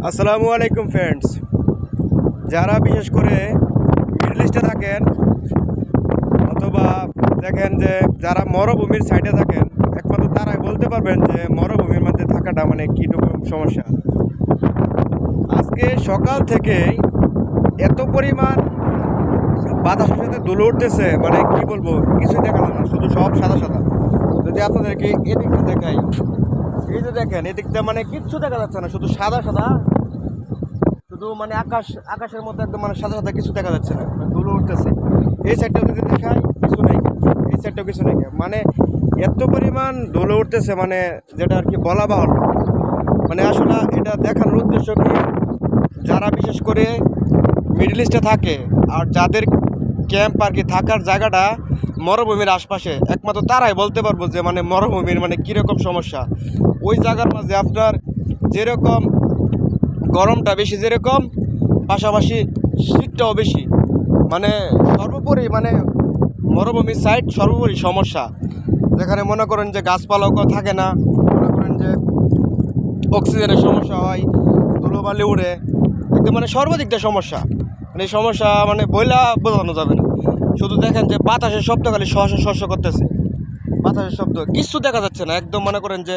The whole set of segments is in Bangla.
আসসালামু আলাইকুম ফ্রেন্ডস, যারা বিশেষ করে মিডল ইস্টে থাকেন অথবা দেখেন যে যারা মরুভূমির সাইডে থাকেন, একমাত্র তারাই বলতে পারবেন যে মরুভূমির মধ্যে থাকাটা মানে কীরকম সমস্যা। আজকে সকাল থেকে এত পরিমাণ বাতাসের সাথে দুলো উঠতেছে, মানে কি বলবো, কিছুই দেখালাম না, শুধু সব সাদা সাদা। যদি আপনাদেরকে এদিকটা দেখাই, এই যে দেখেন এদিকটা মানে কিচ্ছু দেখা যাচ্ছে না, শুধু সাদা সাদা, শুধু মানে আকাশের মধ্যে একদম মানে সাদা সাদা, কিছু দেখা যাচ্ছে না, ধুলো উঠতেছে। এই সাইডটাও যদি দেখাই কিছু নেই, এই সাইডটাও কিছু নেই, মানে এত পরিমাণ ধুলো উঠতেছে মানে যেটা আর কি বলা বাহুল্য। মানে আসলে এটা দেখানোর উদ্দেশ্য কি, যারা বিশেষ করে মিডল ইস্টে থাকে আর যাদের ক্যাম্প আর কি থাকার জায়গাটা মরুভূমির আশপাশে, একমাত্র তারাই বলতে পারবো যে মানে মরুভূমির মানে কীরকম সমস্যা। ওই জায়গার মাঝে আপনার যেরকম গরমটা বেশি, যেরকম পাশাপাশি শীতটাও বেশি, মানে সর্বোপরি মানে মরুভূমির সাইড সর্বোপরি সমস্যা। যেখানে মনে করেন যে গাছপালাও থাকে না, মনে করেন যে অক্সিজেনের সমস্যা হয়, ধুলোবালি উড়ে, একদম মানে সর্বাধিকটা সমস্যা। মানে এই সমস্যা মানে বইলা বোঝানো যাবে না। শুধু দেখেন যে বাতাসের শব্দ খালি শস্য করতেছে, বাতাসের শব্দ, কিছু দেখা যাচ্ছে না। একদম মনে করেন যে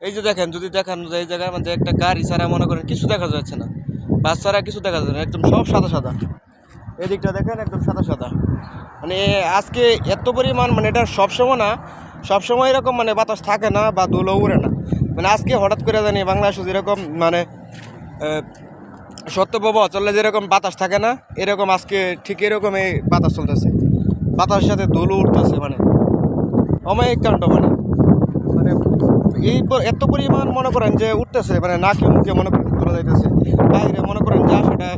এই যে দেখেন, যদি দেখান যে এই জায়গার মধ্যে একটা গাড়ি ছাড়া মনে করেন কিছু দেখা যাচ্ছে না, বাস ছাড়া কিছু দেখা যাচ্ছে না, একদম সব সাদা সাদা। এদিকটা দেখেন একদম সাদা সাদা। মানে আজকে এত পরিমাণ, মানে এটা সবসময় না, সবসময় এরকম মানে বাতাস থাকে না বা ধুলো উড়ে না। মানে আজকে হঠাৎ করে জানি বাংলাদেশে যেরকম মানে সত্যপ্রবাহ চললে যেরকম বাতাস থাকে না, এরকম আজকে ঠিক এরকম এই বাতাস চলতেছে, বাতাসের সাথে ধুলো উঠতেছে, মানে অমায়িক কাণ্ড। মানে মানে এই এত পরিমাণ মনে করেন যে উঠতেছে, মানে নাকে মুখে মনে করেন চলে যাইতেছে, বাইরে মনে করেন যা সেটা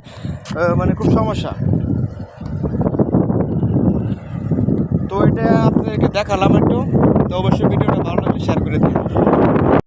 মানে খুব সমস্যা। তো এটা আপনাদেরকে দেখালাম একটু। তো অবশ্যই ভিডিওটা ভালো লাগলে শেয়ার করে দিন।